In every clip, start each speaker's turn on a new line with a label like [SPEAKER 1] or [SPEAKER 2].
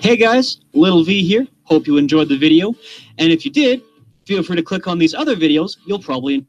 [SPEAKER 1] Hey guys, Little V here. Hope you enjoyed the video. And if you did, feel free to click on these other videos. You'll probably...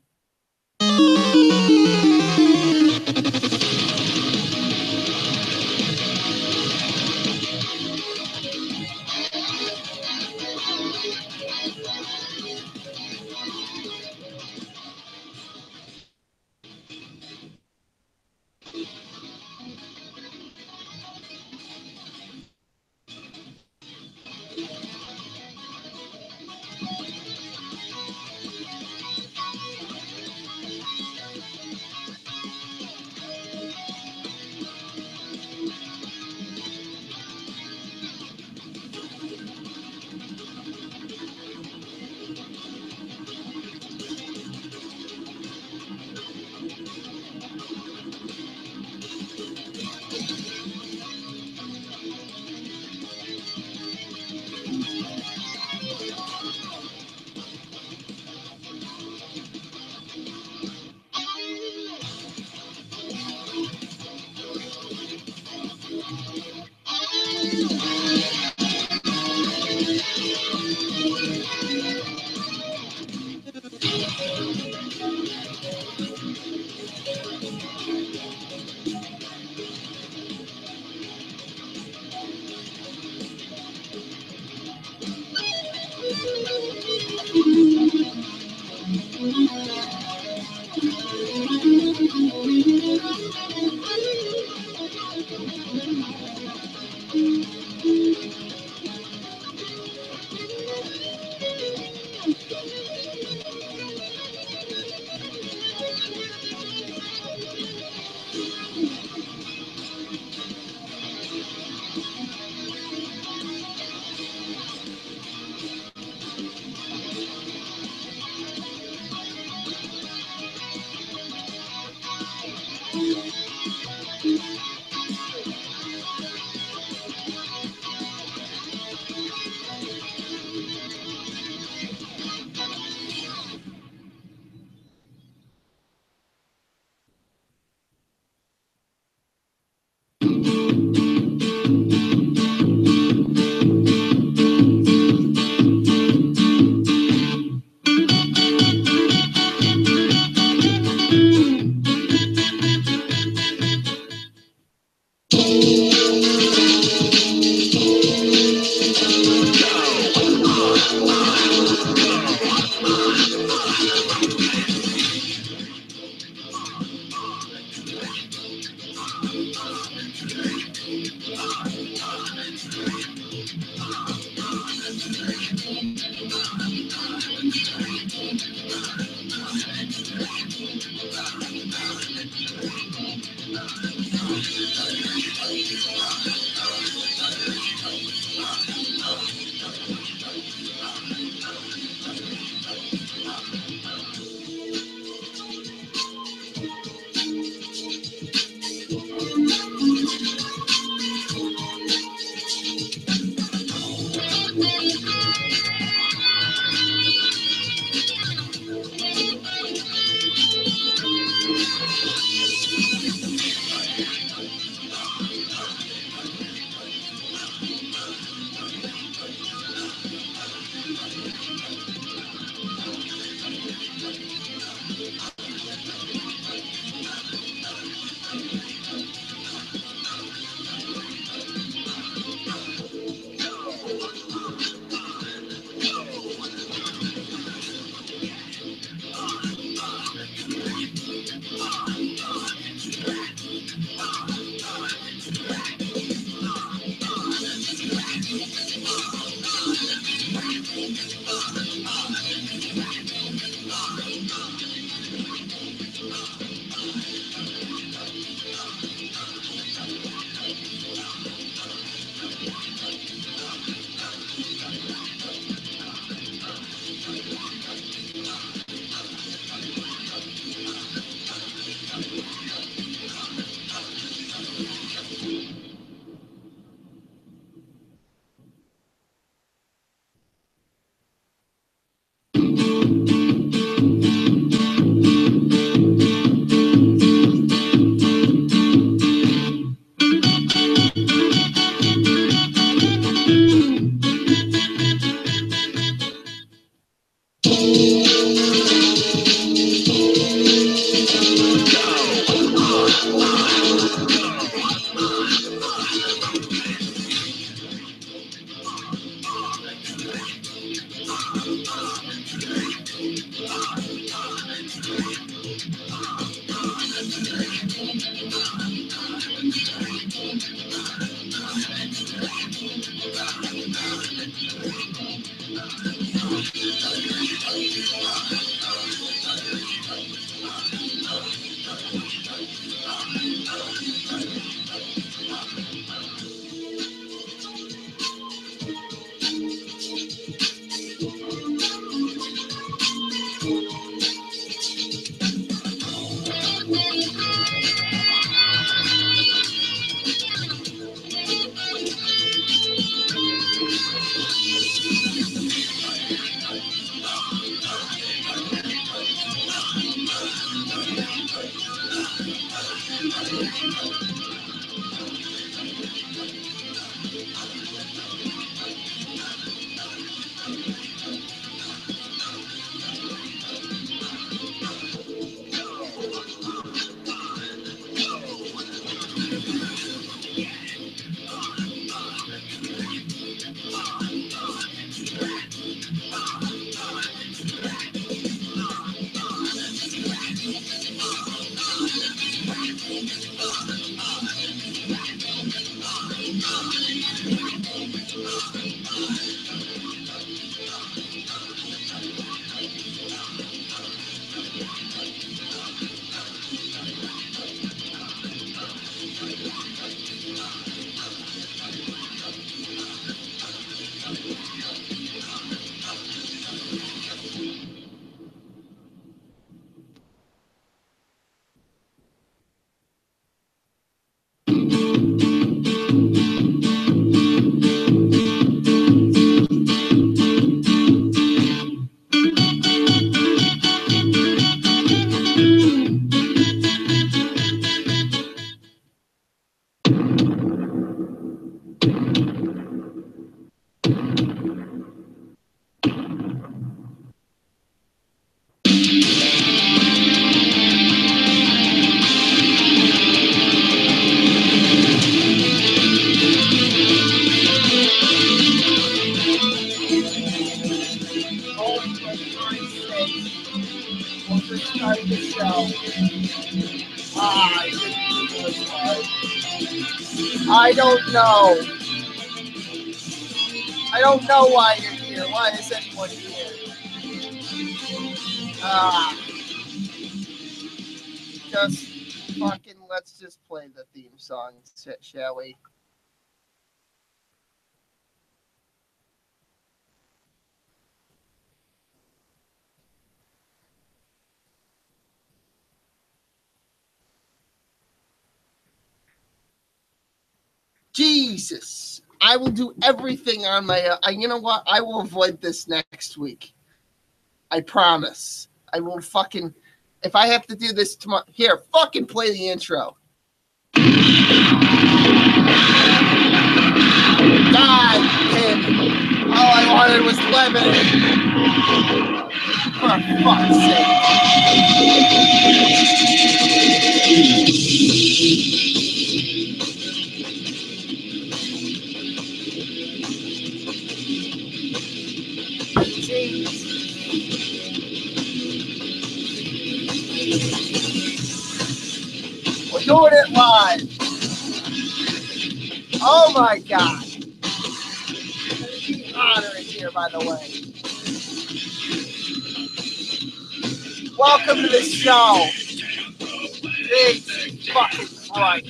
[SPEAKER 2] I didn't do this part. I don't know. I don't know why you're here. Why is anyone here? Just fucking let's just play the theme song, shall we? Jesus. I will do everything on my you know what? I will avoid this next week. I promise. I will fucking, if I have to do this tomorrow, here, fucking play the intro. God damn it. All I wanted was lemonade. For fuck's sake. Jeez. We're doing it live. Oh my God. The honor is here, by the way. Welcome to the show. Jesus fucking Christ.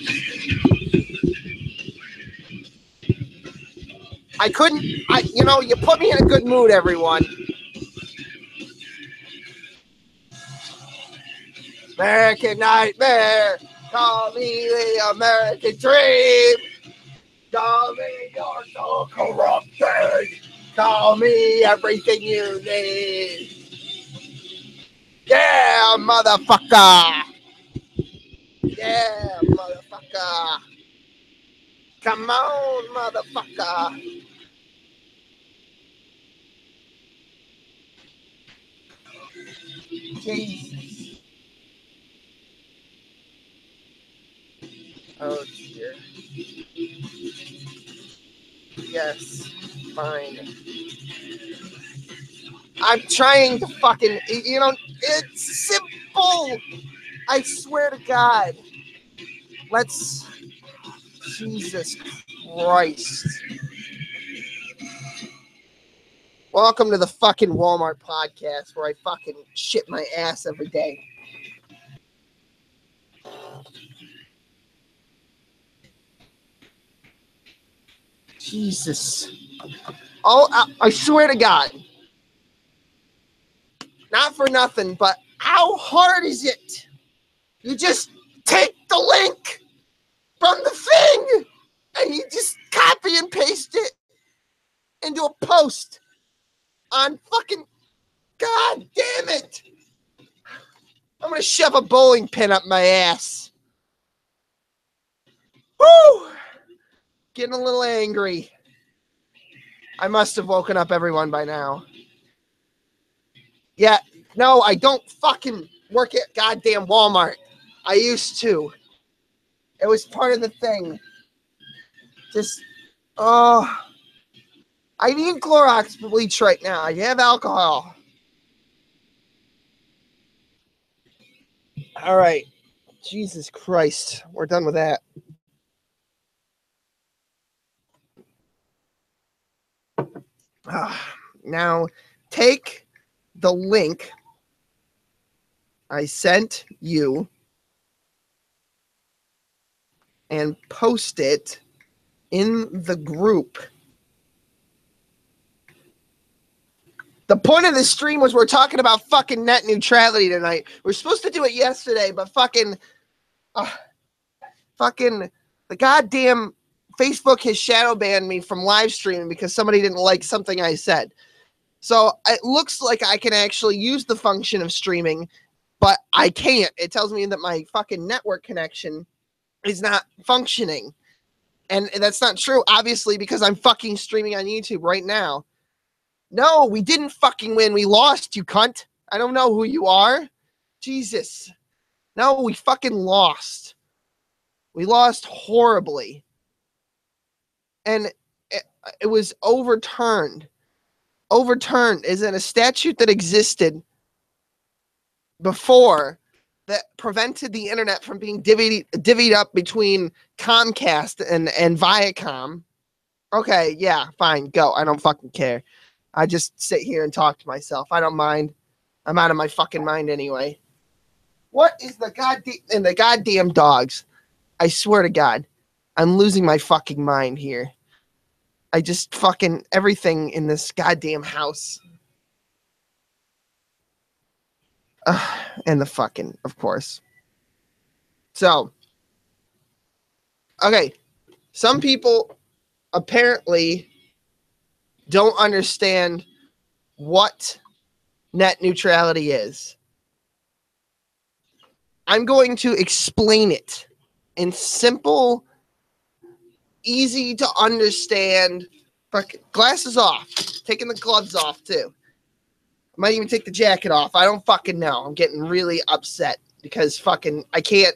[SPEAKER 2] You put me in a good mood, everyone. American Nightmare. Call me the American Dream. Call me you're so corrupted. Call me everything you need. Yeah, motherfucker. Yeah, motherfucker. Come on, motherfucker. Jesus. Oh, dear. Yes, fine. I'm trying to fucking, it's simple. I swear to God. Jesus Christ. Welcome to the fucking Wal-Mart podcast where I fucking shit my ass every day. Jesus. Oh, I swear to God. Not for nothing, but how hard is it? You just take the link from the thing and you just copy and paste it into a post on fucking, God damn it. I'm going to shove a bowling pin up my ass. Woo! Getting a little angry. I must have woken up everyone by now. Yeah, no, I don't fucking work at goddamn Walmart. I used to. It was part of the thing. Just, I need Clorox bleach right now. I have alcohol. All right. Jesus Christ. We're done with that. Now, take the link I sent you and post it in the group. The point of this stream was we're talking about fucking net neutrality tonight. We're supposed to do it yesterday, but fucking the goddamn Facebook has shadow banned me from live streaming because somebody didn't like something I said. So it looks like I can actually use the function of streaming, but I can't. It tells me that my fucking network connection is not functioning. And that's not true, obviously, because I'm fucking streaming on YouTube right now. No, we didn't fucking win. We lost, you cunt. I don't know who you are. Jesus. No, we fucking lost. We lost horribly. And it was overturned. Overturned is in a statute that existed before that prevented the internet from being divvied up between Comcast and Viacom. Okay, yeah, fine, go. I don't fucking care. I just sit here and talk to myself. I don't mind. I'm out of my fucking mind anyway. What is the goddamn dogs? I swear to God, I'm losing my fucking mind here. I just fucking everything in this goddamn house. And the fucking, of course. So, okay, some people apparently don't understand what net neutrality is. I'm going to explain it in simple, easy to understand. Fucking glasses off. Taking the gloves off too. I might even take the jacket off. I don't fucking know. I'm getting really upset because fucking I can't.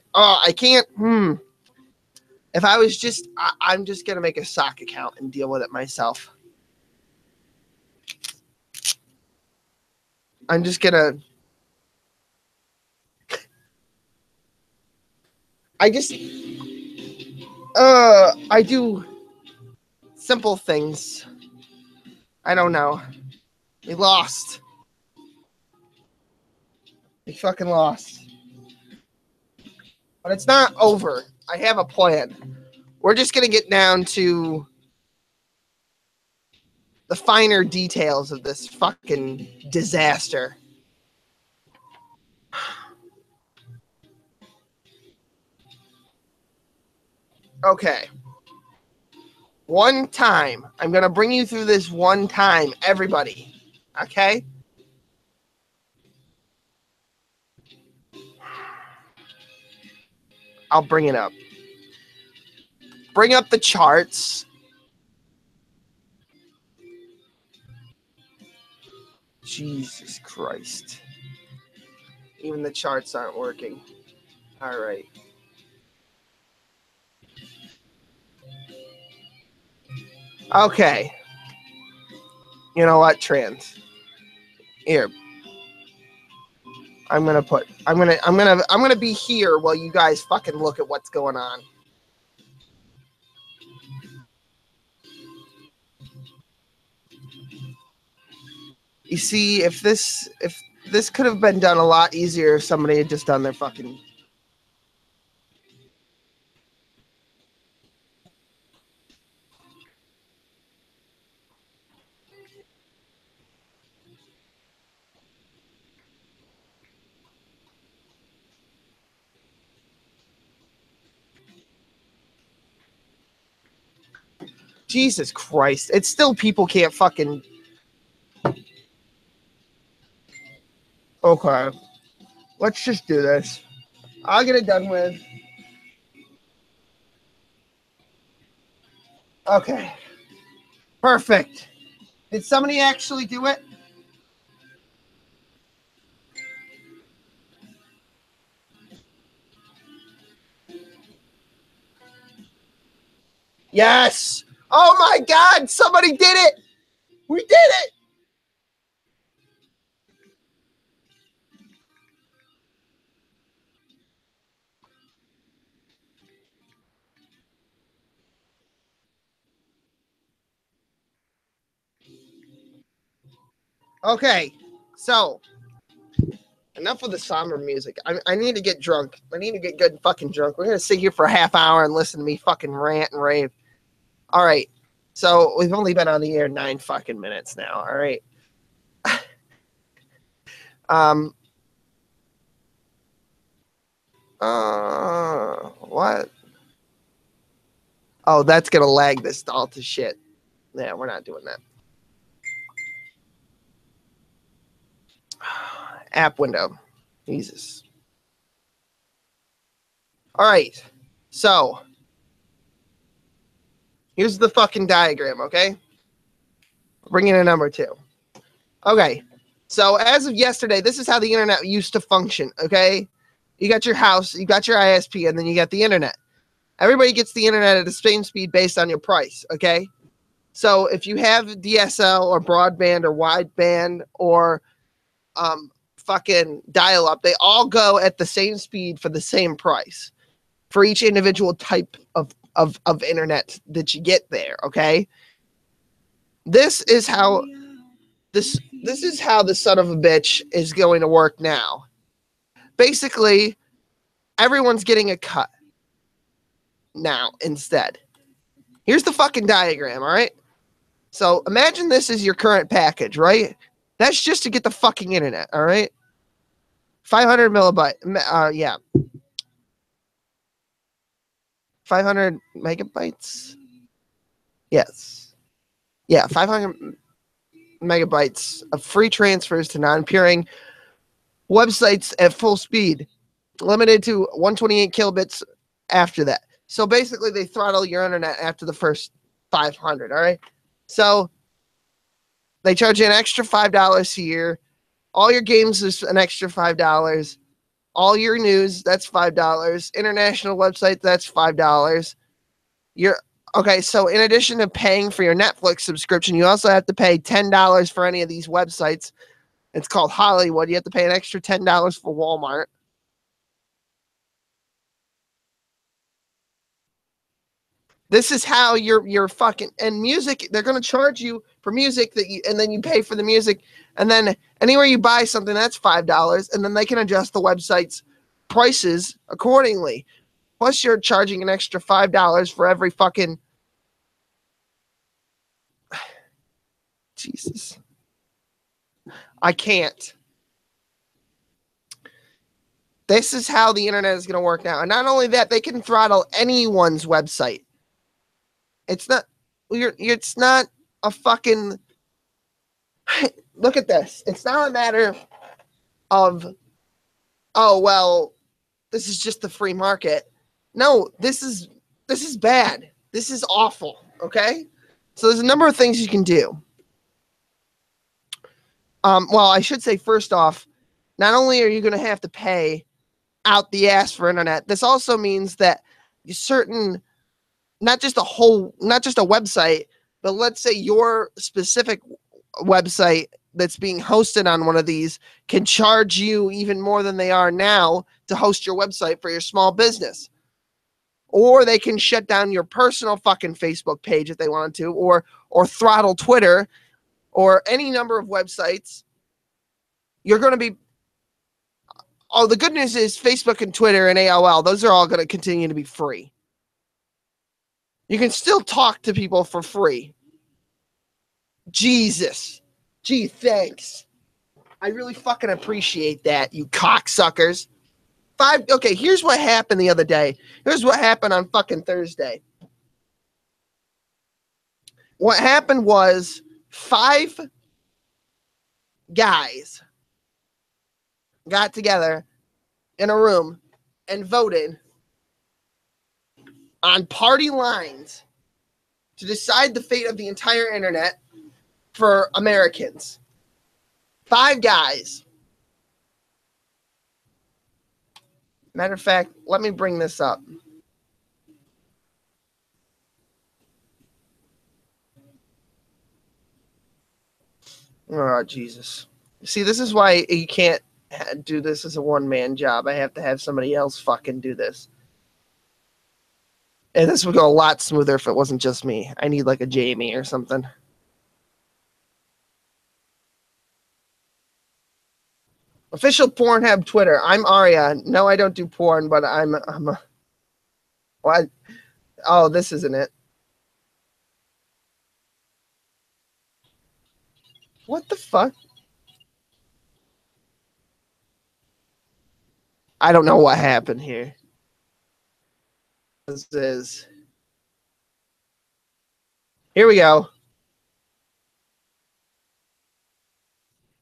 [SPEAKER 2] If I was just, I'm just gonna make a sock account and deal with it myself. I'm just gonna. I do simple things. I don't know. We lost. We fucking lost. But it's not over. I have a plan. We're just going to get down to the finer details of this fucking disaster. Okay. One time. I'm going to bring you through this one time, everybody. Okay? I'll bring it up. Bring up the charts. Jesus Christ. Even the charts aren't working. All right. Okay. You know what, trans? Here. I'm gonna be here while you guys fucking look at what's going on. You see, if this could have been done a lot easier if somebody had just done their fucking. Jesus Christ. It's still people can't fucking. Okay. Let's just do this. I'll get it done with. Okay. Perfect. Did somebody actually do it? Yes. Oh my God. Somebody did it. We did it. Okay. So, enough of the somber music. I need to get drunk. I need to get good fucking drunk. We're going to sit here for a half hour and listen to me fucking rant and rave. All right. So we've only been on the air 9 fucking minutes now. All right. What? Oh, that's going to lag this all to shit. Yeah, we're not doing that. App window. Jesus. All right. So, here's the fucking diagram, okay? Bringing in number 2. Okay. So, as of yesterday, this is how the internet used to function, okay? You got your house, you got your ISP, and then you got the internet. Everybody gets the internet at the same speed based on your price, okay? So, if you have DSL or broadband or wideband or fucking dial-up, they all go at the same speed for the same price for each individual type of internet that you get there, okay? This is how this is how the son of a bitch is going to work now. Basically, everyone's getting a cut now instead. Here's the fucking diagram, all right? So imagine this is your current package, right? That's just to get the fucking internet, all right? 500 megabytes, yeah. 500 megabytes? Yes. Yeah, 500 megabytes of free transfers to non-peering websites at full speed, limited to 128 kilobits after that. So basically, they throttle your internet after the first 500, all right? So they charge you an extra $5 a year. All your games is an extra $5. All your news, that's $5. International website, that's $5. Okay, so in addition to paying for your Netflix subscription, you also have to pay $10 for any of these websites. It's called Hollywood. You have to pay an extra $10 for Walmart. This is how you're fucking, and music, they're going to charge you for music and then you pay for the music, and then anywhere you buy something, that's $5, and then they can adjust the website's prices accordingly. Plus you're charging an extra $5 for every fucking, Jesus. I can't. This is how the internet is going to work now. And not only that, they can throttle anyone's website. It's not a fucking, look at this. It's not a matter of, oh, well, this is just the free market. No, this is bad. This is awful. Okay. So there's a number of things you can do. Well, I should say, first off, not only are you going to have to pay out the ass for internet, this also means that not just a website, but let's say your specific website that's being hosted on one of these can charge you even more than they are now to host your website for your small business. Or they can shut down your personal fucking Facebook page if they want to, or throttle Twitter, or any number of websites. You're going to be... Oh, the good news is Facebook and Twitter and AOL, those are all going to continue to be free. You can still talk to people for free. Jesus. Gee, thanks. I really fucking appreciate that, you cocksuckers. Okay, here's what happened the other day. Here's what happened on fucking Thursday. What happened was 5 guys got together in a room and voted on party lines to decide the fate of the entire internet for Americans. 5 guys. Matter of fact, let me bring this up. Oh, Jesus. See, this is why you can't do this as a one-man job. I have to have somebody else fucking do this. And this would go a lot smoother if it wasn't just me. I need like a Jamie or something. Official Pornhub Twitter. I'm Arya. No, I don't do porn, but I'm a... What? Oh, this isn't it. What the fuck? I don't know what happened here. This is... Here we go.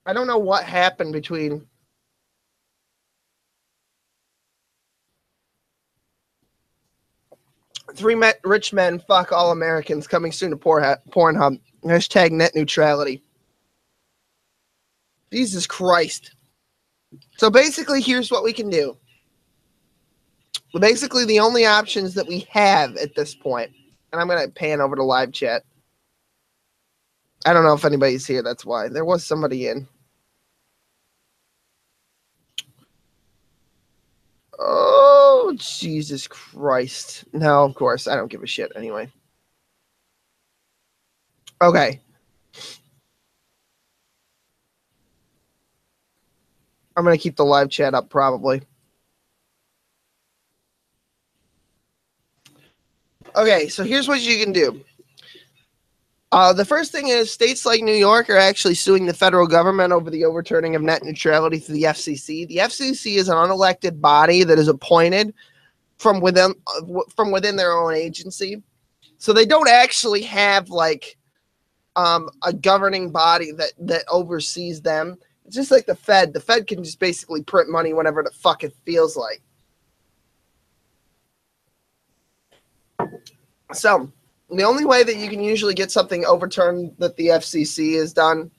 [SPEAKER 2] I don't know what happened between... Three rich men fuck all Americans, coming soon to Pornhub. Hashtag net neutrality. Jesus Christ. So basically, here's what we can do. Basically, the only options that we have at this point, and I'm going to pan over to live chat. I don't know if anybody's here, that's why. There was somebody in. Jesus Christ. No, of course. I don't give a shit anyway. Okay. I'm going to keep the live chat up probably. Okay, so here's what you can do. The first thing is states like New York are actually suing the federal government over the overturning of net neutrality through the FCC. The FCC is an unelected body that is appointed from within their own agency. So they don't actually have like a governing body that oversees them. It's just like the Fed. The Fed can just basically print money whenever the fuck it feels like. So the only way that you can usually get something overturned that the FCC has done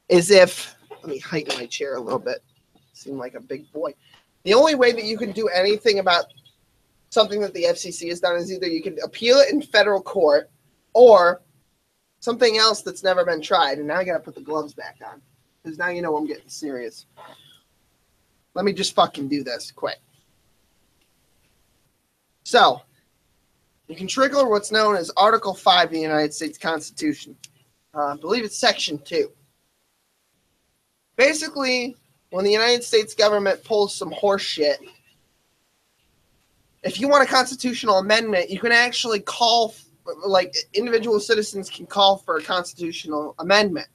[SPEAKER 2] is if, let me heighten my chair a little bit. Seem like a big boy. The only way that you can do anything about something that the FCC has done is either you can appeal it in federal court or something else that's never been tried. And now I got to put the gloves back on because now you know I'm getting serious. Let me just fucking do this quick. So, you can trigger what's known as Article 5 of the United States Constitution. I believe it's Section 2. Basically, when the United States government pulls some horse shit, if you want a constitutional amendment, you can actually call, like individual citizens can call for a constitutional amendment.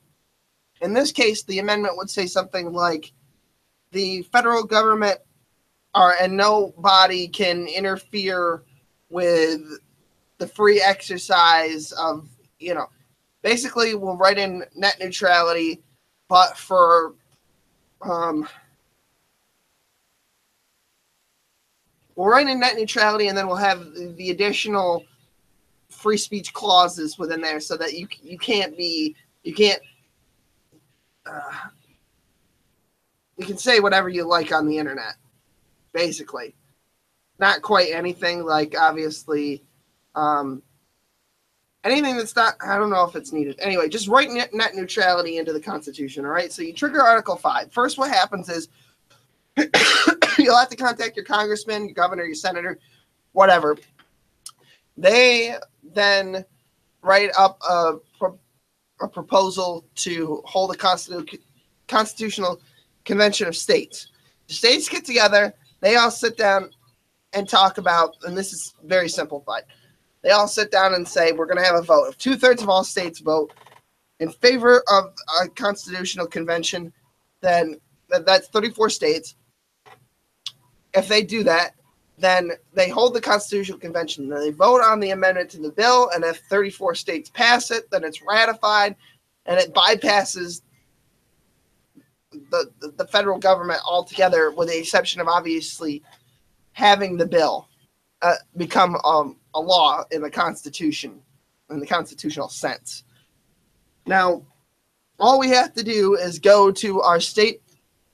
[SPEAKER 2] In this case, the amendment would say something like, the federal government and nobody can interfere with the free exercise of, basically we'll write in net neutrality, but for we'll write in net neutrality and then we'll have the additional free speech clauses within there so that you can say whatever you like on the internet, basically. Not quite anything, like obviously anything that's not, I don't know if it's needed. Anyway, just write net neutrality into the Constitution, all right? So you trigger Article 5. First, what happens is you'll have to contact your congressman, your governor, your senator, whatever. They then write up a proposal to hold a constitutional convention of states. The states get together, they all sit down and talk about, and this is very simplified, they all sit down and say, we're going to have a vote. If 2/3 of all states vote in favor of a constitutional convention, then that's 34 states. If they do that, then they hold the constitutional convention. Then they vote on the amendment to the bill, and if 34 states pass it, then it's ratified, and it bypasses the federal government altogether, with the exception of obviously having the bill become a law in the Constitution, in the constitutional sense. Now, all we have to do is go to our state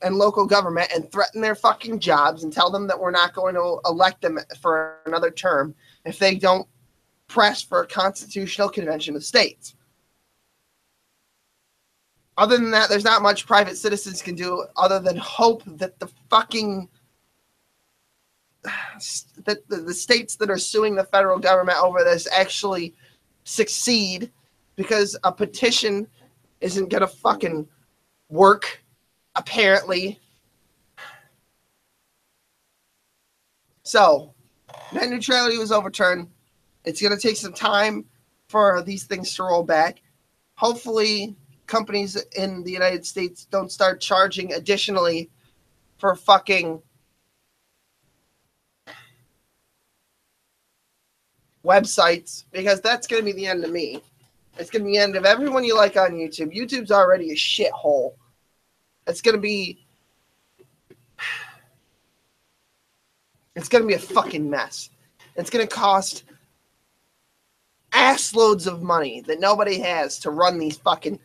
[SPEAKER 2] and local government and threaten their fucking jobs and tell them that we're not going to elect them for another term if they don't press for a constitutional convention of states. Other than that, there's not much private citizens can do other than hope that the fucking that the states that are suing the federal government over this actually succeed, because a petition isn't gonna fucking work, apparently. So, net neutrality was overturned. It's gonna take some time for these things to roll back. Hopefully, companies in the United States don't start charging additionally for fucking websites, because that's going to be the end of me. It's going to be the end of everyone you like on YouTube. YouTube's already a shithole. It's going to be a fucking mess. It's going to cost ass loads of money that nobody has to run these fucking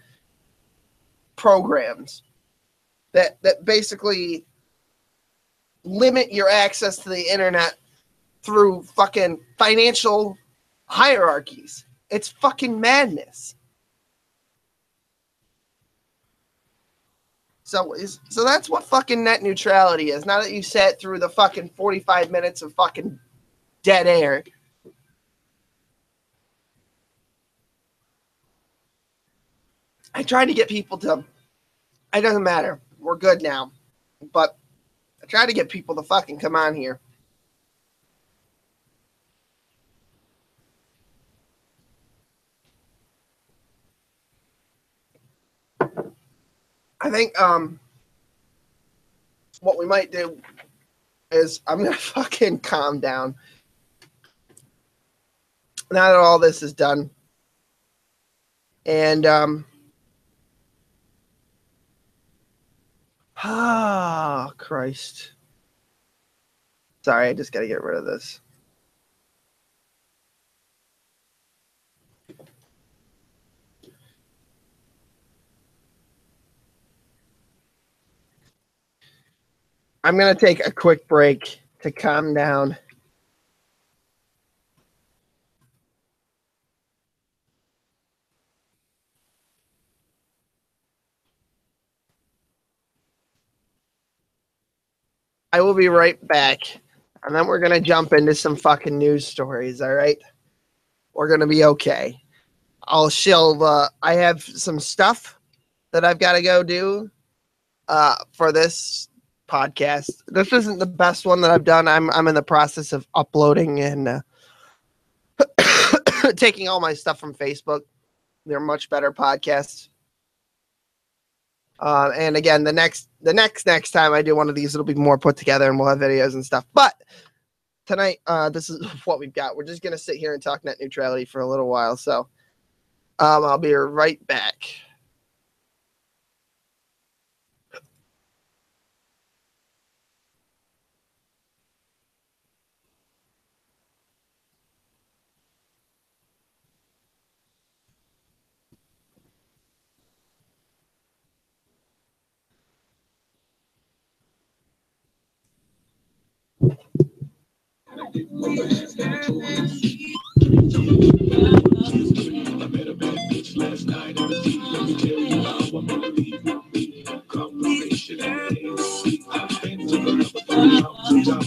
[SPEAKER 2] programs that basically limit your access to the internet through fucking financial hierarchies. It's fucking madness. So that's what fucking net neutrality is. Now that you sat through the fucking 45 minutes of fucking dead air. I tried to get people to, it doesn't matter. We're good now. But I tried to get people to fucking come on here. I think what we might do is I'm going to fucking calm down. Now that all this is done. And Christ. Sorry, I just got to get rid of this. I'm going to take a quick break to calm down. I will be right back. And then we're going to jump into some fucking news stories, all right? We're going to be okay. I'll shelve. I have some stuff that I've got to go do for this podcast. This isn't the best one that I've done. I'm in the process of uploading and taking all my stuff from Facebook. They're much better podcasts. And again, the next time I do one of these, it'll be more put together and we'll have videos and stuff. But tonight, this is what we've got. We're just going to sit here and talk net neutrality for a little while. So I'll be right back.
[SPEAKER 3] I met a bad bitch last night in the deep. Let me tell you how I'm gonna leave with me. Conversation and days. I've been to the top.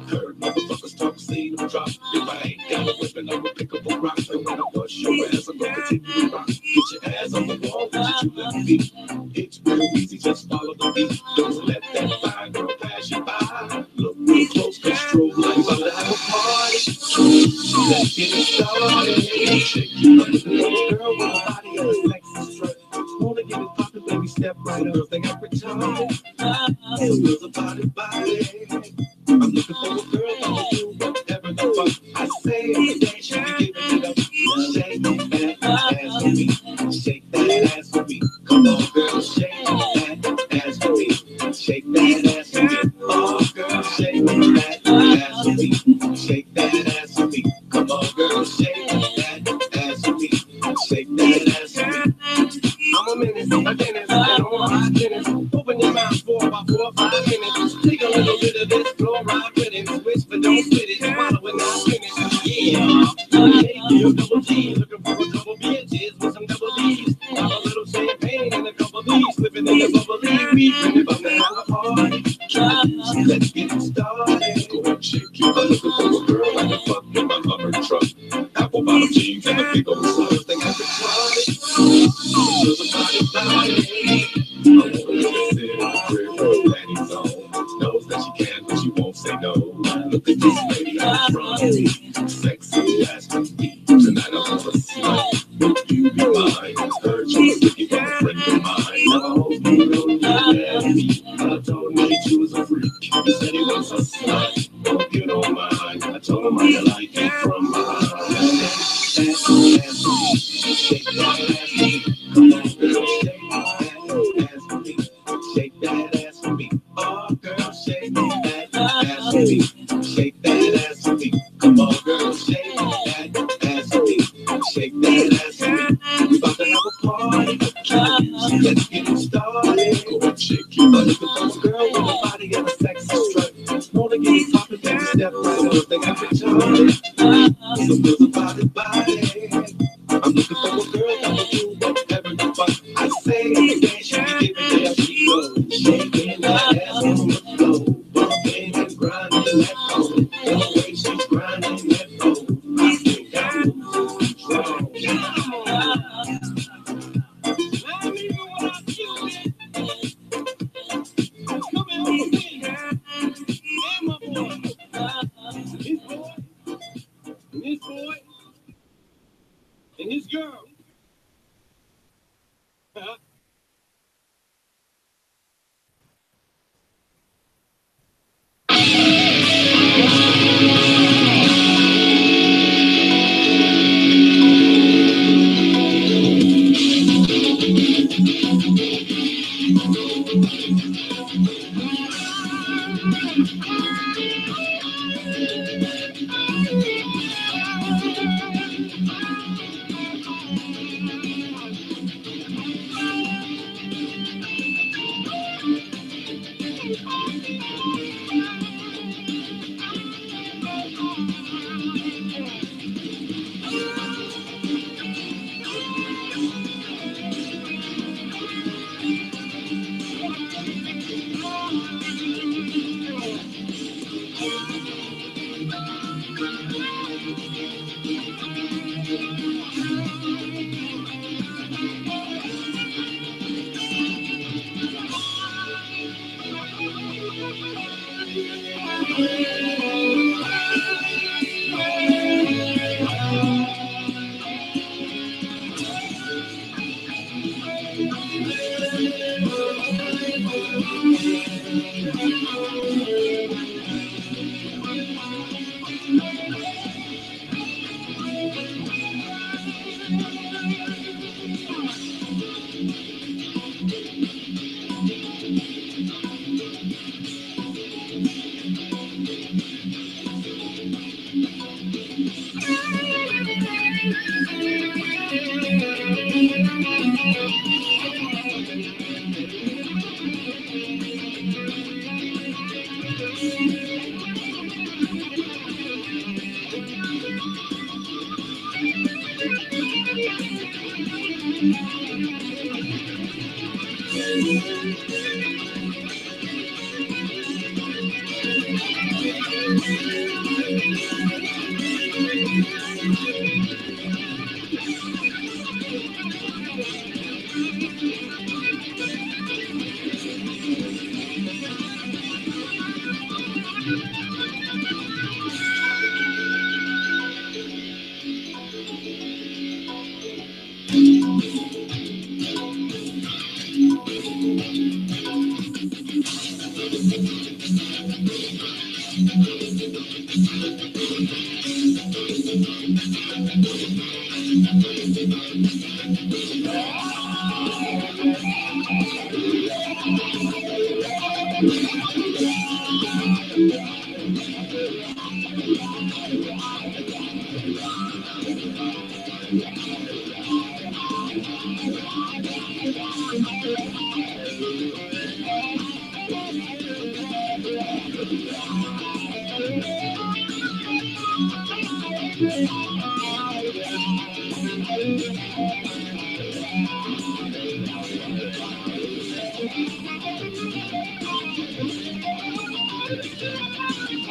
[SPEAKER 3] Heard motherfuckers talk, seen them drop. If I ain't got a weapon, I'ma pick up a rock. And when I bust your ass, I'm gonna continue to rock. Get your ass on the wall, let you let me be. It's real easy, just follow the beat. Don't let that fine girl pass you by. Look real close, cause strobe like about to have a party. Let's get it started. Shake you up with the girl with a body and a sexy strut. Wanna get it poppin', baby, step right up. Girls think I'm retarded. Some girls are body. I'm looking for a girl that'll do whatever the fuck I say. Every day she be giving it up. Shake that ass for me. Shake that ass for me. Come on, girl, shake that ass for me. Shake that ass for me. Oh, girl, shake that ass for me. Shake that ass for me. Come on, girl, shake that ass for me. Shake that ass for me. I'm a menace, a dentist, and all my tennis. Open your mouth for about 4 or 5 minutes. Take a little bit of this fluoride with it. Switch, but don't spit it. Swallow it, not finish. Yeah. Hey, you double G. Looking for a couple bitches with some double D's. Have a little champagne and a couple D's. Slipping in the bubbly. We finna about to have a party. Let's get it started. Go and shake you. I'm looking for a girl I can fuck in my Hummer truck. Apple bottom jeans and a big old slut. Think I could try it. I want to sit in the crib with her panties on. Knows that she can, but she won't say no. Look at this lady out in front of me. Sexy as can be. Tonight I want to slut. Would you be mine? Heard you was looking for a friend of mine. I hope you know you love me. I told me she was a freak. You said he was a slut. Hope you don't mind. I told him I like it from behind. Shake that ass for me. Come on, girl, shake that ass for me. Shake that ass for me. Oh, girl, shake that ass for me. Shake that ass for me. Come on, girl, shake that ass for me. Shake that ass for me. We about to have a party. Let's get it started. Go and shake you. I'm looking for a girl with a body and a sexy strut. Wanna get it poppin', baby, step right up. Think I can charge. Some girls are body. I'm looking for a girl that will do whatever the fuck I say. Every day she be giving me a she goes.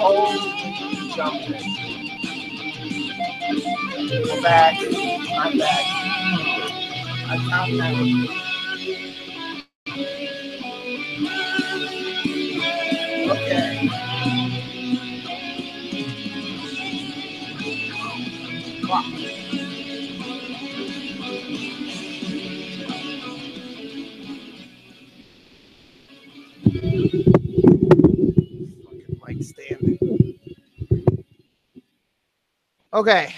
[SPEAKER 2] Oh, jumping. We're back. I'm back. I found that. Okay. Wow. Fucking mic stand. Okay.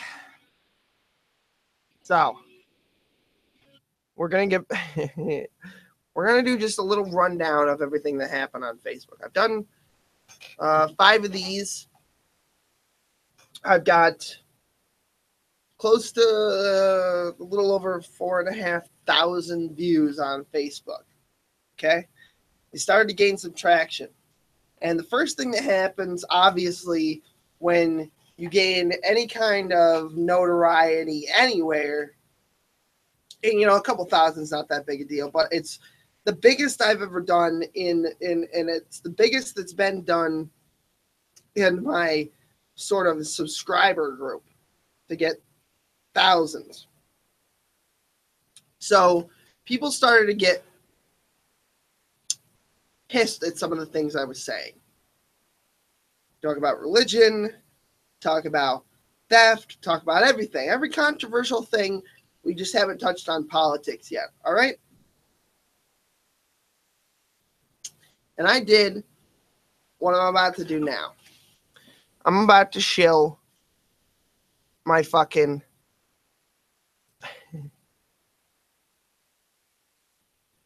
[SPEAKER 2] So we're gonna get we're gonna do just a little rundown of everything that happened on Facebook. I've done 5 of these. I've got close to a little over 4,500 views on Facebook. Okay, it started to gain some traction, and the first thing that happens, obviously, when you gain any kind of notoriety anywhere, and a couple thousand is not that big a deal, but it's the biggest I've ever done and it's the biggest that's been done in my sort of subscriber group to get thousands. So people started to get pissed at some of the things I was saying. Talk about religion, talk about theft, talk about everything, every controversial thing. We just haven't touched on politics yet. All right. And I did what I'm about to do now. I'm about to shill my fucking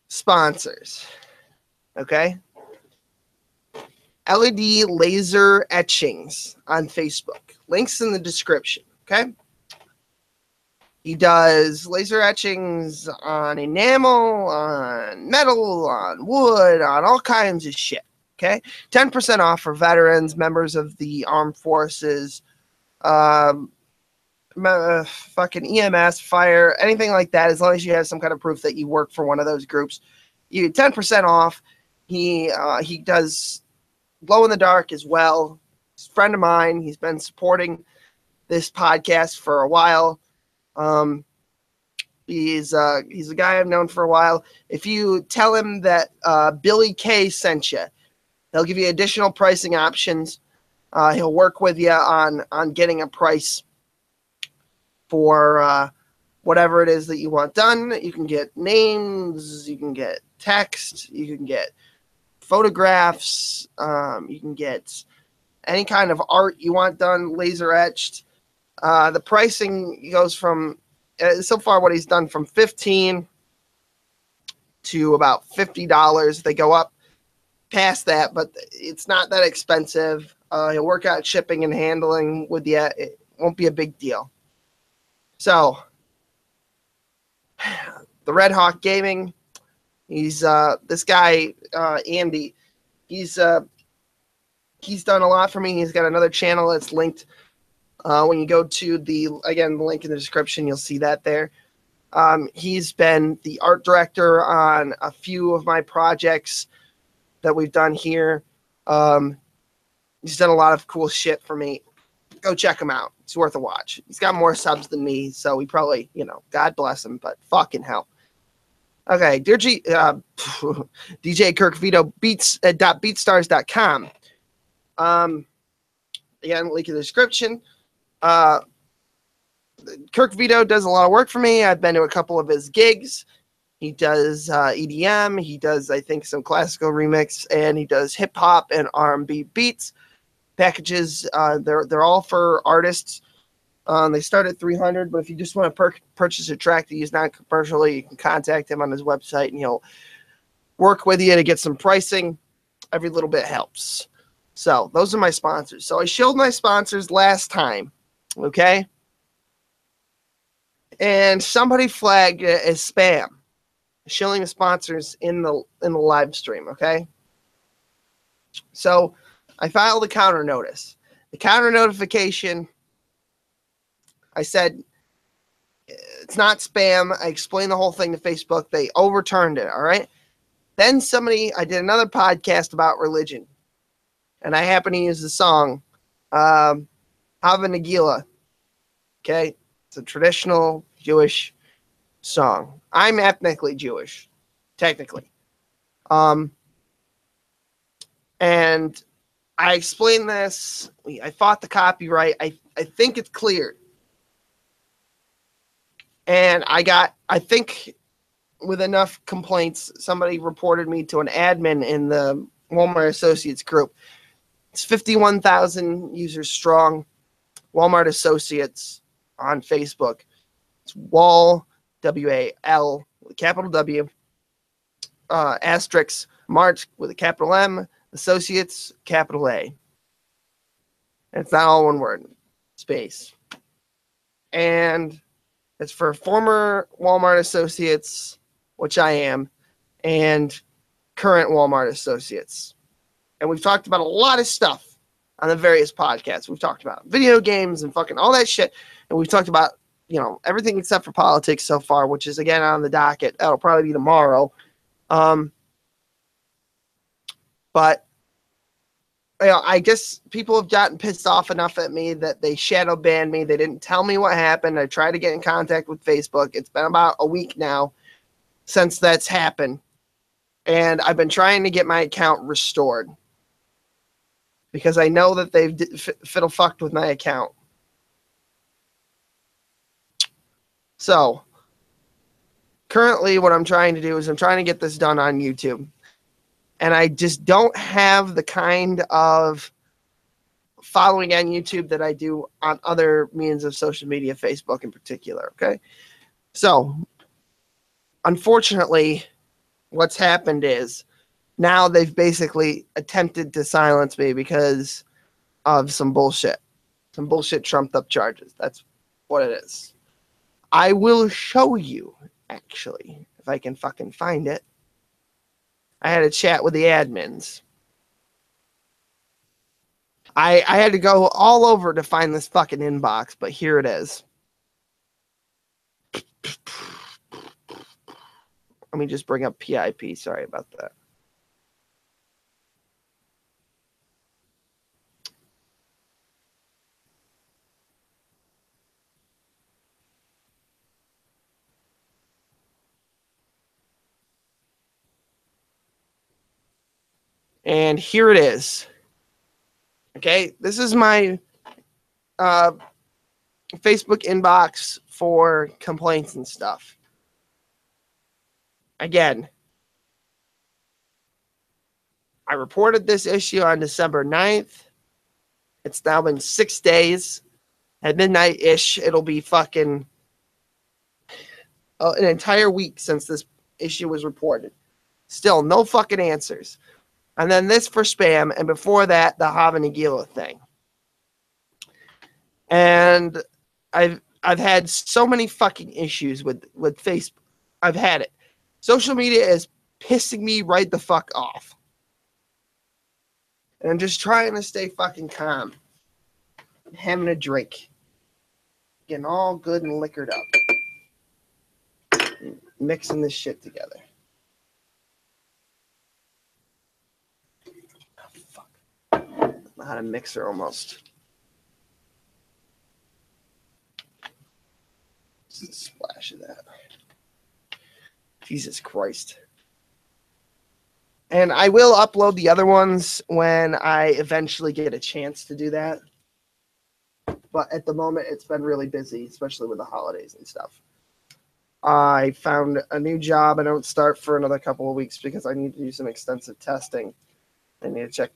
[SPEAKER 2] sponsors. Okay. LED laser etchings on Facebook. Links in the description. Okay. He does laser etchings on enamel, on metal, on wood, on all kinds of shit. Okay. 10% off for veterans, members of the armed forces, fucking EMS, fire, anything like that, as long as you have some kind of proof that you work for one of those groups, you get 10% off. He does glow in the dark as well. He's a friend of mine. He's been supporting this podcast for a while. He's a guy I've known for a while. If you tell him that Billy K sent you, he'll give you additional pricing options. He'll work with you on getting a price for whatever it is that you want done. You can get names, you can get text, you can get photographs, you can get any kind of art you want done, laser etched. The pricing goes from, so far what he's done, from $15 to about $50. They go up past that, but it's not that expensive. He'll work out shipping and handling with you. It won't be a big deal. So, the Red Hawk Gaming, he's this guy, Andy, he's done a lot for me. He's got another channel that's linked. When you go to the link in the description, you'll see that there. He's been the art director on a few of my projects that we've done here. He's done a lot of cool shit for me. Go check him out. It's worth a watch. He's got more subs than me, so he probably, God bless him, but fucking hell. Okay, dear DJ Kirk Vito, beatstars.com. Again, link in the description. Kirk Vito does a lot of work for me. I've been to a couple of his gigs. He does EDM. He does, I think, some classical remix, and he does hip hop and R&B beats packages. They're all for artists. They start at $300, but if you just want to purchase a track to use non-commercially, you can contact him on his website, and he'll work with you to get some pricing. Every little bit helps. So those are my sponsors. So I showed my sponsors last time, okay? And somebody flagged it as spam, showing the sponsors in the live stream, okay? So I filed a counter notice. The counter notification, I said it's not spam. I explained the whole thing to Facebook. They overturned it, all right? Then I did another podcast about religion, and I happened to use the song Hava Nagila, okay? It's a traditional Jewish song. I'm ethnically Jewish, technically. And I explained this. I fought the copyright. I think it's cleared. And I think with enough complaints, somebody reported me to an admin in the Walmart Associates group. It's 51,000 users strong. Walmart Associates on Facebook. It's Wal, W-A-L, with a capital W, asterisk, Mart with a capital M, Associates, capital A. And it's not all one word, space. And it's for former Walmart Associates, which I am, and current Walmart Associates. And we've talked about a lot of stuff on the various podcasts. We've talked about video games and fucking all that shit. And we've talked about, everything except for politics so far, which is, again, on the docket. That'll probably be tomorrow. But, I guess people have gotten pissed off enough at me that they shadow banned me. They didn't tell me what happened. I tried to get in contact with Facebook. It's been about a week now since that's happened. And I've been trying to get my account restored because I know that they've fiddle-fucked with my account. So, currently what I'm trying to do is I'm trying to get this done on YouTube. And I just don't have the kind of following on YouTube that I do on other means of social media, Facebook in particular, okay? So, unfortunately, what's happened is now they've basically attempted to silence me because of some bullshit trumped up charges. That's what it is. I will show you, actually, if I can fucking find it. I had a chat with the admins. I had to go all over to find this fucking inbox, but here it is. Let me just bring up PIP. Sorry about that. And here it is. Okay, this is my Facebook inbox for complaints and stuff. Again, I reported this issue on December 9th. It's now been 6 days. At midnight-ish, it'll be fucking an entire week since this issue was reported. Still, no fucking answers. And then this for spam, and before that, the Havanagila thing. And I've had so many fucking issues with Facebook. I've had it. Social media is pissing me right the fuck off. And I'm just trying to stay fucking calm. I'm having a drink. Getting all good and liquored up. Mixing this shit together. Oh, fuck. I had a mixer almost. Just a splash of that. Jesus Christ. And I will upload the other ones when I eventually get a chance to do that. But at the moment, it's been really busy, especially with the holidays and stuff. I found a new job. I don't start for another couple of weeks because I need to do some extensive testing. I need to check.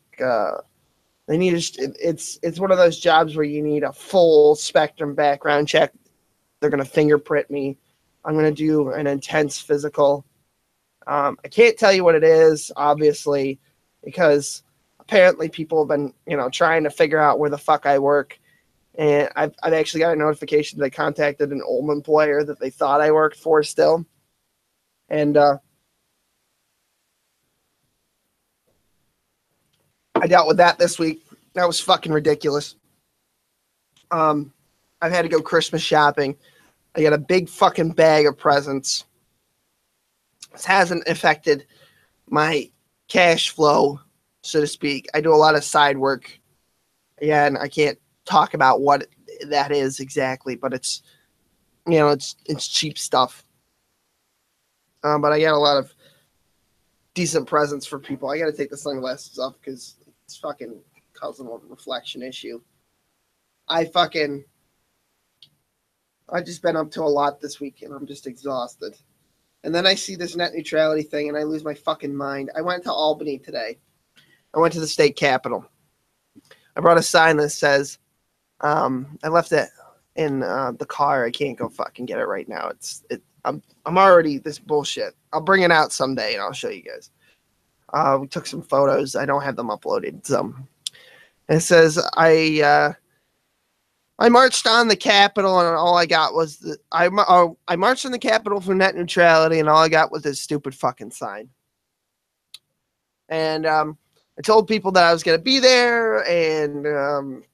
[SPEAKER 2] It's one of those jobs where you need a full spectrum background check. They're going to fingerprint me. I'm going to do an intense physical. I can't tell you what it is, obviously, because apparently people have been, trying to figure out where the fuck I work. And I've actually got a notification that I contacted an old employer that they thought I worked for still. And I dealt with that this week. That was fucking ridiculous. I've had to go Christmas shopping. I got a big fucking bag of presents. This hasn't affected my cash flow, so to speak. I do a lot of side work. Again, I can't talk about what that is exactly, but it's cheap stuff. But I got a lot of decent presents for people. I got to take the sunglasses off because it's fucking causing a reflection issue. I've just been up to a lot this week and I'm just exhausted. And then I see this net neutrality thing and I lose my fucking mind. I went to Albany today. I went to the state capitol. I brought a sign that says, I left it in the car. I can't go fucking get it right now. I'm already this bullshit. I'll bring it out someday and I'll show you guys. We took some photos. I don't have them uploaded. It says I marched on the Capitol and all I got was I marched on the Capitol for net neutrality and all I got was this stupid fucking sign. And I told people that I was going to be there and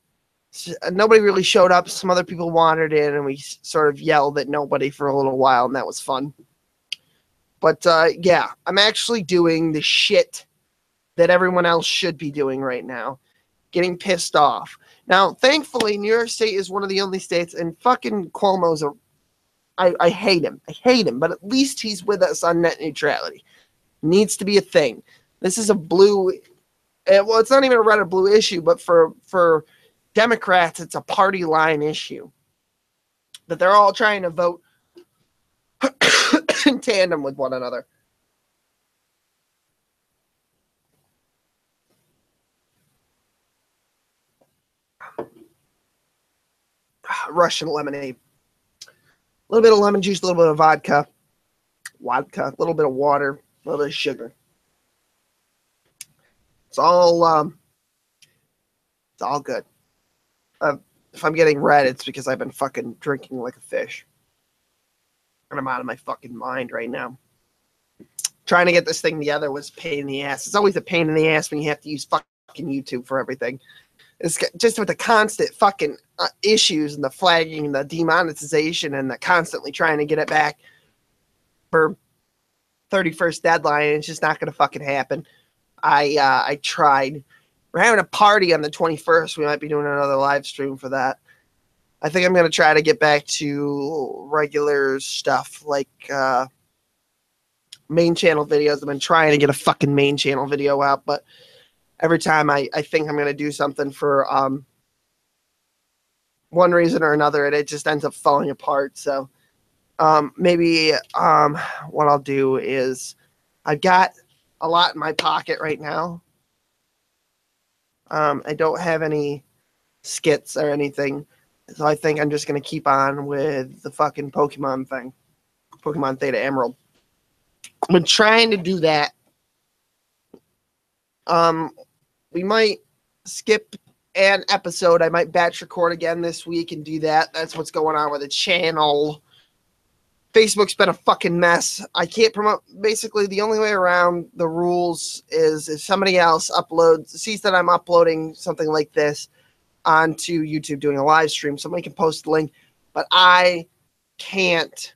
[SPEAKER 2] nobody really showed up. Some other people wandered in and we sort of yelled at nobody for a little while and that was fun. But yeah, I'm actually doing the shit that everyone else should be doing right now. Getting pissed off. Now, thankfully, New York State is one of the only states, and fucking Cuomo's I hate him. I hate him, but at least he's with us on net neutrality. Needs to be a thing. This is a blue, well, it's not even a red or blue issue, but for Democrats, it's a party line issue. That they're all trying to vote in tandem with one another. Russian lemonade. A little bit of lemon juice, a little bit of vodka, a little bit of water, a little bit of sugar. It's all good. If I'm getting red, it's because I've been fucking drinking like a fish. And I'm out of my fucking mind right now. Trying to get this thing together was a pain in the ass. It's always a pain in the ass when you have to use fucking YouTube for everything. It's just with the constant fucking issues and the flagging and the demonetization and the constantly trying to get it back for 31st deadline. It's just not going to fucking happen. I tried. We're having a party on the 21st. We might be doing another live stream for that. I think I'm going to try to get back to regular stuff like main channel videos. I've been trying to get a fucking main channel video out, but every time I think I'm going to do something for one reason or another, and it just ends up falling apart. So maybe what I'll do is I've got a lot in my pocket right now. I don't have any skits or anything, so I think I'm just going to keep on with the fucking Pokemon thing. Pokemon Theta Emerald. I've been trying to do that. We might skip an episode. I might batch record again this week and do that. That's what's going on with the channel. Facebook's been a fucking mess. I can't promote. Basically, the only way around the rules is if somebody else sees that I'm uploading something like this onto YouTube doing a live stream, somebody can post the link, but I can't.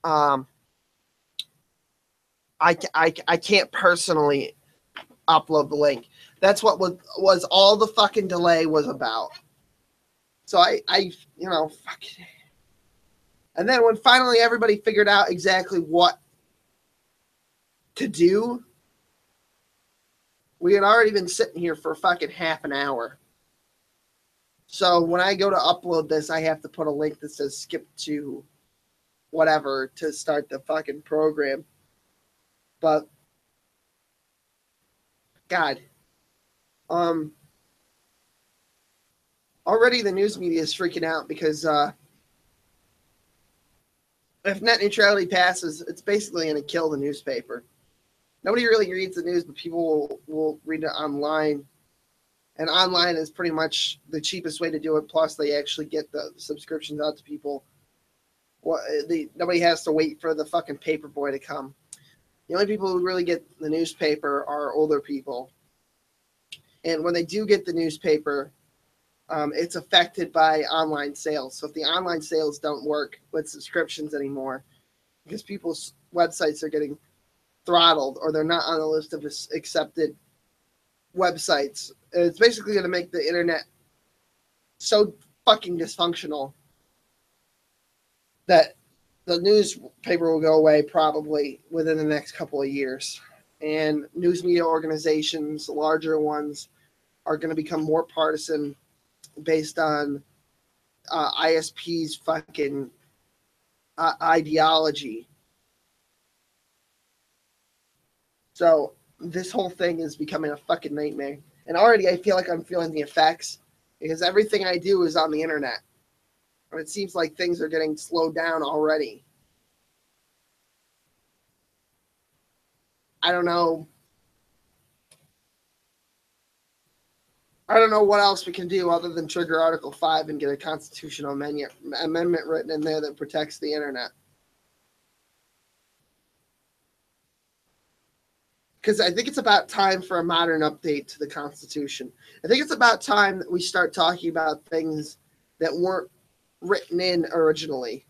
[SPEAKER 2] I can't personally upload the link. That's what was all the fucking delay was about. So I fucking. And then when finally everybody figured out exactly what to do, we had already been sitting here for fucking half an hour. So when I go to upload this, I have to put a link that says skip to whatever to start the fucking program. But God, already the news media is freaking out because if net neutrality passes, it's basically going to kill the newspaper. Nobody really reads the news, but people will read it online. And online is pretty much the cheapest way to do it. Plus, they actually get the subscriptions out to people. Nobody has to wait for the fucking paper boy to come. The only people who really get the newspaper are older people. And when they do get the newspaper, it's affected by online sales. So if the online sales don't work with subscriptions anymore, because people's websites are getting throttled or they're not on the list of accepted websites, it's basically going to make the internet so fucking dysfunctional that the newspaper will go away probably within the next couple of years. And news media organizations, larger ones, are going to become more partisan based on ISP's fucking ideology. So this whole thing is becoming a fucking nightmare. And already I feel like I'm feeling the effects because everything I do is on the internet. And it seems like things are getting slowed down already. I don't know. I don't know what else we can do other than trigger Article 5 and get a constitutional amendment written in there that protects the internet. Because I think it's about time for a modern update to the Constitution. I think it's about time that we start talking about things that weren't written in originally.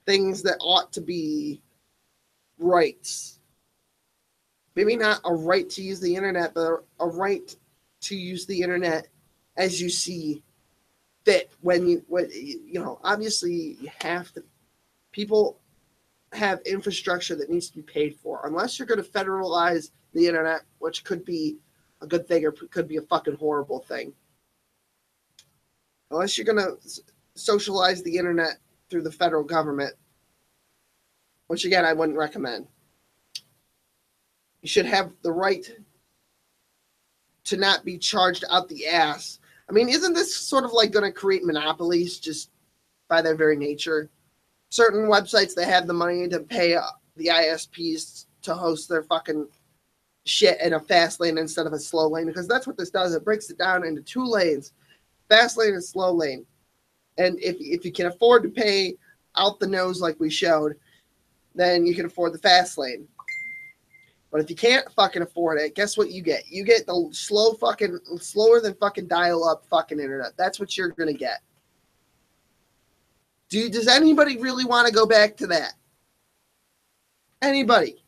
[SPEAKER 2] Things that ought to be rights. Maybe not a right to use the internet, but a right to use the internet as you see fit. Obviously you have to. People have infrastructure that needs to be paid for. Unless you're going to federalize the internet, which could be a good thing or could be a fucking horrible thing. Unless you're going to socialize the internet through the federal government, which again, I wouldn't recommend. You should have the right to not be charged out the ass. I mean, isn't this sort of like going to create monopolies just by their very nature? Certain websites that have the money to pay the ISPs to host their fucking shit in a fast lane instead of a slow lane, because that's what this does. It breaks it down into two lanes, fast lane and slow lane. And if you can afford to pay out the nose like we showed, then you can afford the fast lane. But if you can't fucking afford it, guess what you get? You get the slower than fucking dial-up fucking internet. That's what you're gonna get. Does anybody really want to go back to that? Anybody?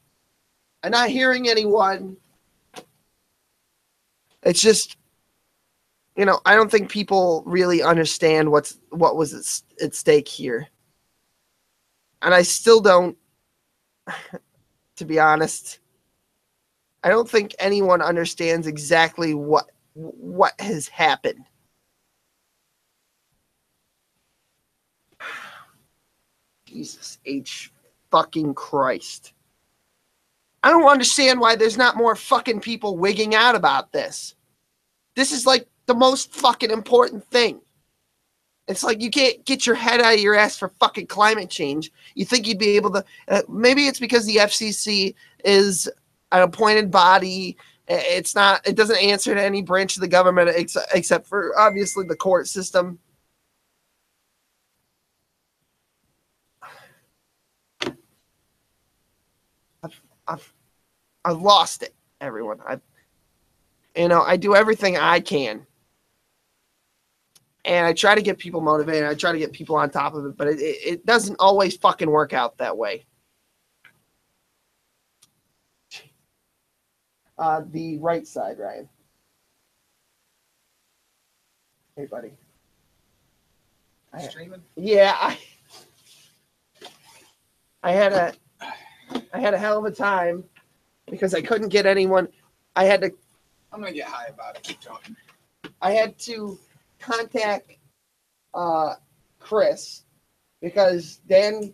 [SPEAKER 2] I'm not hearing anyone. It's just, I don't think people really understand what was at stake here. And I still don't, to be honest. I don't think anyone understands exactly what has happened. Jesus H fucking Christ. I don't understand why there's not more fucking people wigging out about this. This is like the most fucking important thing. It's like you can't get your head out of your ass for fucking climate change. You think you'd be able to, maybe it's because the FCC is an appointed body. It doesn't answer to any branch of the government except for obviously the court system. I've lost it, everyone. I do everything I can. And I try to get people motivated. I try to get people on top of it, but it doesn't always fucking work out that way. The right side, Ryan. Hey, buddy.
[SPEAKER 4] Streaming?
[SPEAKER 2] Yeah, I had a hell of a time because I couldn't get anyone.
[SPEAKER 4] I'm gonna get high about it. Keep talking.
[SPEAKER 2] I had to contact Chris because Dan,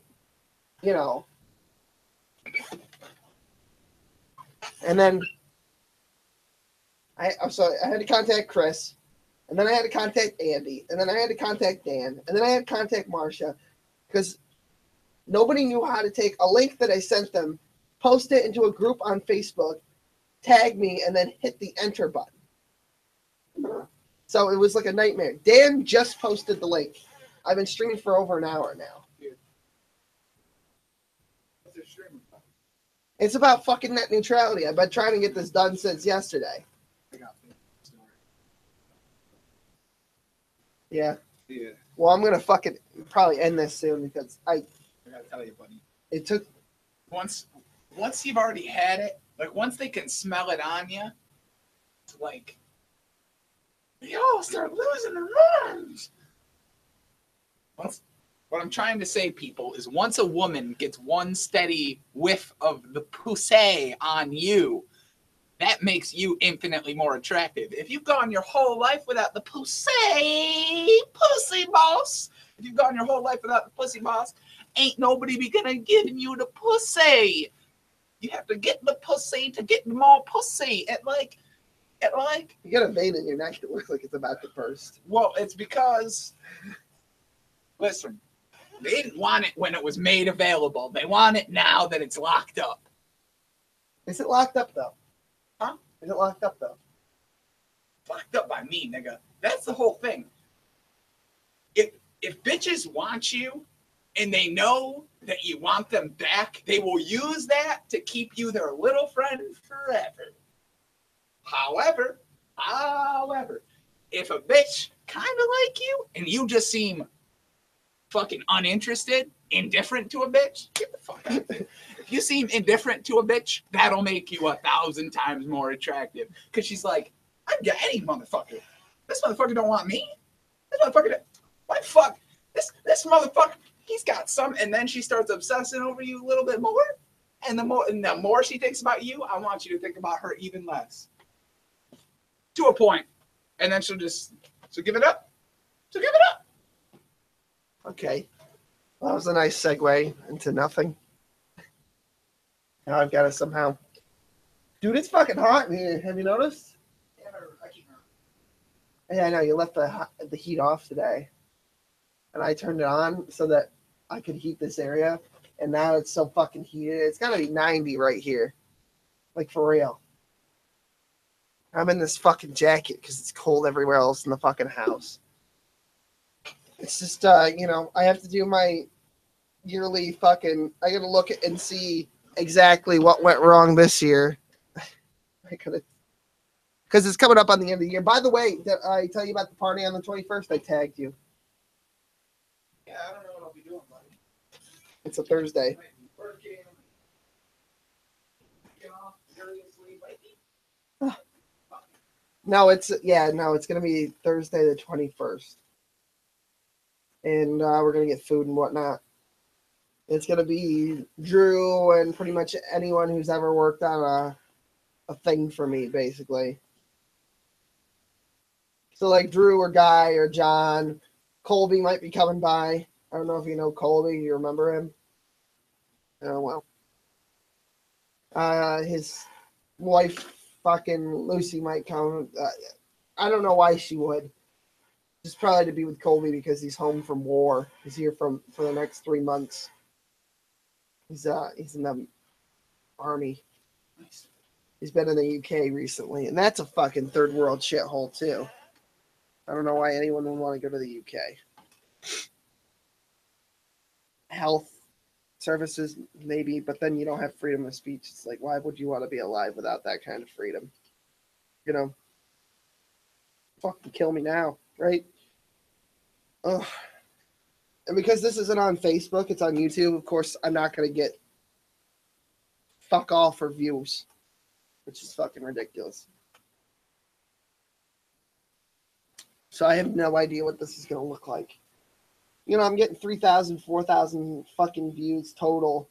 [SPEAKER 2] and then I had to contact Chris, and then I had to contact Andy, and then I had to contact Dan, and then I had to contact Marcia because nobody knew how to take a link that I sent them, post it into a group on Facebook, tag me, and then hit the enter button. So it was like a nightmare. Dan just posted the link. I've been streaming for over an hour now.
[SPEAKER 4] What's your streaming about?
[SPEAKER 2] It's about fucking net neutrality. I've been trying to get this done since yesterday.
[SPEAKER 4] I got the story.
[SPEAKER 2] Yeah.
[SPEAKER 4] Yeah.
[SPEAKER 2] Well, I'm gonna fucking probably end this soon because I
[SPEAKER 4] gotta tell you, buddy.
[SPEAKER 2] It took
[SPEAKER 4] once you've already had it, like once they can smell it on you, it's like they all start losing their minds. What I'm trying to say, people, is once a woman gets one steady whiff of the pussy on you, that makes you infinitely more attractive. If you've gone your whole life without the pussy boss, ain't nobody be gonna give you the pussy. You have to get the pussy to get more pussy. At like
[SPEAKER 2] you got a vein in your neck that looks like it's about to burst.
[SPEAKER 4] Well, it's because, listen, they didn't want it when it was made available. They want it now that it's locked up.
[SPEAKER 2] Is it locked up though?
[SPEAKER 4] Huh?
[SPEAKER 2] Is it locked up though?
[SPEAKER 4] Locked up by me, nigga. That's the whole thing. If bitches want you and they know that you want them back, they will use that to keep you their little friend forever. However, if a bitch kind of like you and you just seem fucking uninterested, indifferent to a bitch, get the fuck out of it. If you seem indifferent to a bitch, that'll make you 1,000 times more attractive. Because she's like, I'd get any motherfucker. This motherfucker don't want me. This motherfucker, what the fuck? This motherfucker, he's got some. And then she starts obsessing over you a little bit more. And the more she thinks about you, I want you to think about her even less. To a point. And then she'll give it up. She'll give it up.
[SPEAKER 2] Okay. Well, that was a nice segue into nothing. Now I've got to somehow. Dude, it's fucking hot in here. Have you noticed?
[SPEAKER 4] Yeah, I keep her.
[SPEAKER 2] Yeah, I know. You left the heat off today. And I turned it on so that I could heat this area. And now it's so fucking heated. It's got to be 90 right here. Like, for real. I'm in this fucking jacket because it's cold everywhere else in the fucking house. It's just, I have to do my yearly fucking, I got to look at and see exactly what went wrong this year. I could have, because it's coming up on the end of the year. By the way, did I tell you about the party on the 21st? I tagged you.
[SPEAKER 4] Yeah, I don't know what I'll be doing, buddy.
[SPEAKER 2] It's a Thursday.
[SPEAKER 4] Working. Get off seriously,
[SPEAKER 2] No, it's gonna be Thursday the 21st, and we're gonna get food and whatnot. It's gonna be Drew and pretty much anyone who's ever worked on a thing for me, basically. So like Drew or Guy or John, Colby might be coming by. I don't know if you know Colby. You remember him? Oh well. His wife, fucking Lucy, might come. I don't know why she would. Just probably to be with Colby because he's home from war. He's here for the next 3 months. He's in the army.
[SPEAKER 4] Nice.
[SPEAKER 2] He's been in the UK recently, and that's a fucking third world shithole too. I don't know why anyone would want to go to the UK. Health services, maybe, but then you don't have freedom of speech. It's like, why would you want to be alive without that kind of freedom? You know, fucking kill me now, right? Ugh. And because this isn't on Facebook, it's on YouTube, of course, I'm not going to get fuck all for views, which is fucking ridiculous. So I have no idea what this is going to look like. You know, I'm getting 3,000, 4,000 fucking views total.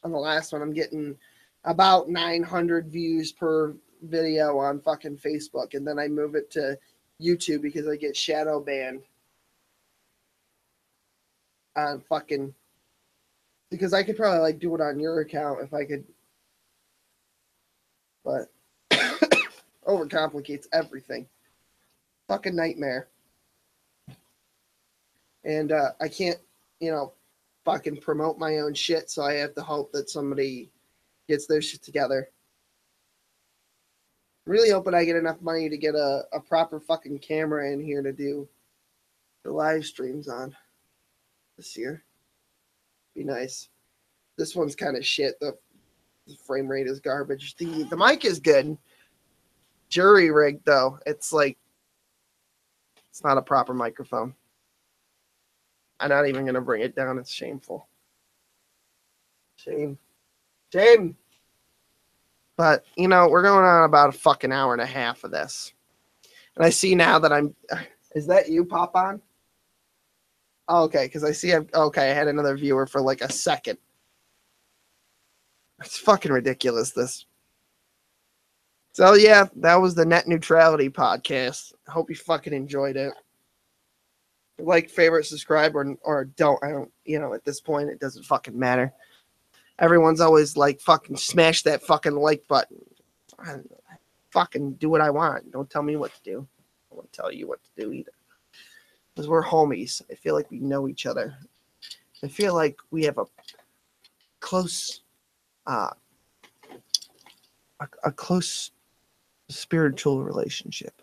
[SPEAKER 2] On the last one, I'm getting about 900 views per video on fucking Facebook. And then I move it to YouTube because I get shadow banned on fucking... Because I could probably like do it on your account if I could. But overcomplicates everything. Fucking nightmare. And I can't, fucking promote my own shit, so I have to hope that somebody gets their shit together. I'm really hoping I get enough money to get a proper fucking camera in here to do the live streams on this year. Be nice. This one's kind of shit. The frame rate is garbage. The mic is good. Jury rigged, though. It's like, it's not a proper microphone. I'm not even going to bring it down. It's shameful. Shame. Shame. But, we're going on about a fucking hour and a half of this. And I see now that I'm... Is that you, Pop On? Oh, okay, because I see... I had another viewer for like a second. It's fucking ridiculous, this. So, yeah, that was the Net Neutrality podcast. I hope you fucking enjoyed it. Like, favorite, subscribe, or don't. I don't, at this point, it doesn't fucking matter. Everyone's always like, fucking smash that fucking like button. I fucking do what I want. Don't tell me what to do. I won't tell you what to do either. Because we're homies. I feel like we know each other. I feel like we have a close, a close spiritual relationship.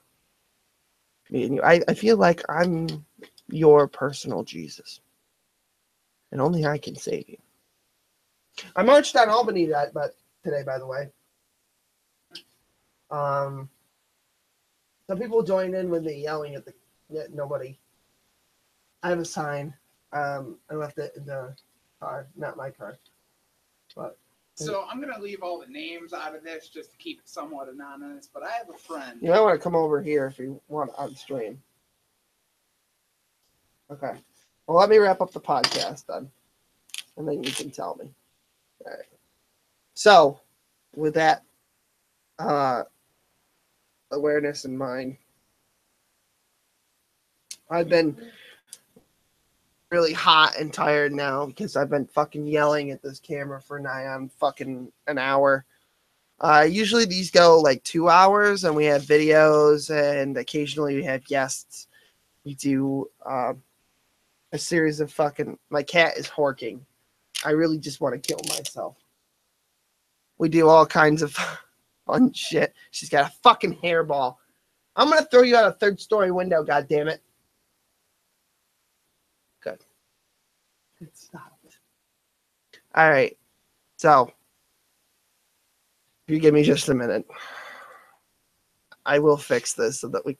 [SPEAKER 2] Me and you. I feel like I'm your personal Jesus. And only I can save you. I marched on Albany today, by the way. Some people joined in with me yelling at nobody. I have a sign. I left it in the car, not my car. But
[SPEAKER 4] so I'm gonna leave all the names out of this just to keep it somewhat anonymous. But I have a friend.
[SPEAKER 2] You might want to come over here if you want on stream. Okay. Well, let me wrap up the podcast then, and then you can tell me. All right. So, with that awareness in mind, I've been really hot and tired now because I've been fucking yelling at this camera for nigh on fucking an hour. Usually these go like 2 hours, and we have videos, and occasionally we have guests. We do a series of fucking... My cat is horking. I really just want to kill myself. We do all kinds of fun shit. She's got a fucking hairball. I'm going to throw you out a third-story window, goddammit. Good. It stopped. All right. So, if you give me just a minute, I will fix this so that we.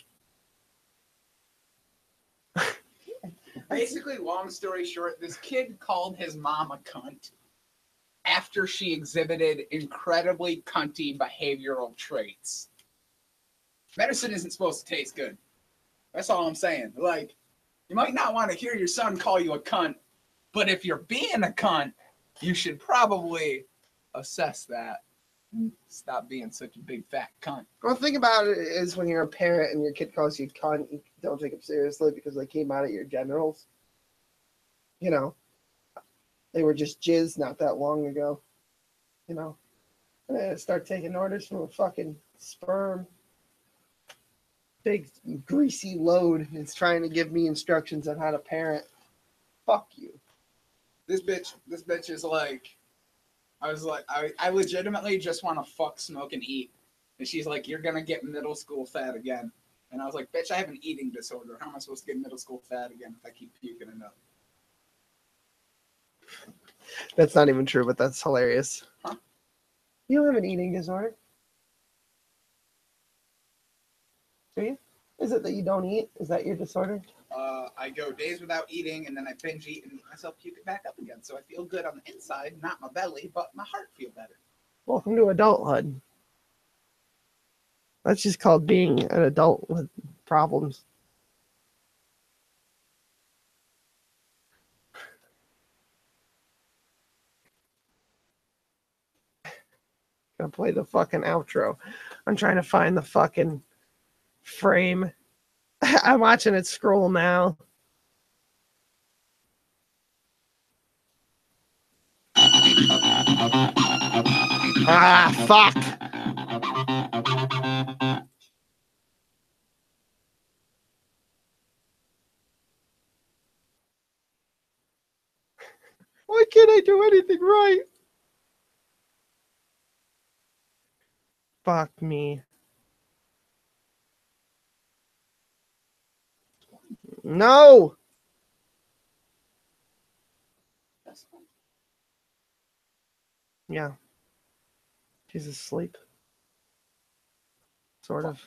[SPEAKER 4] Basically, long story short, this kid called his mom a cunt after she exhibited incredibly cunty behavioral traits. Medicine isn't supposed to taste good. That's all I'm saying. Like, you might not want to hear your son call you a cunt, but if you're being a cunt, you should probably assess that. Stop being such a big fat cunt.
[SPEAKER 2] Well, the thing about it is when you're a parent and your kid calls you cunt, you don't take it seriously because they came out of your genitals. You know, they were just jizz not that long ago. You know, and I start taking orders from a fucking sperm. Big greasy load is trying to give me instructions on how to parent. Fuck you.
[SPEAKER 4] This bitch is like, I legitimately just want to fuck, smoke, and eat. And she's like, you're going to get middle school fat again. And I was like, bitch, I have an eating disorder. How am I supposed to get middle school fat again if I keep puking it up?
[SPEAKER 2] That's not even true, but that's hilarious.
[SPEAKER 4] Huh?
[SPEAKER 2] You don't have an eating disorder. Do you? Is it that you don't eat? Is that your disorder?
[SPEAKER 4] I go days without eating, and then I binge eat and eat myself puke it back up again. So I feel good on the inside, not my belly, but my heart feel better.
[SPEAKER 2] Welcome to adulthood. That's just called being an adult with problems. Gonna play the fucking outro. I'm trying to find the fucking frame. I'm watching it scroll now. Ah, fuck. Why can't I do anything right? Fuck me. No. Yeah. She's asleep. Sort of.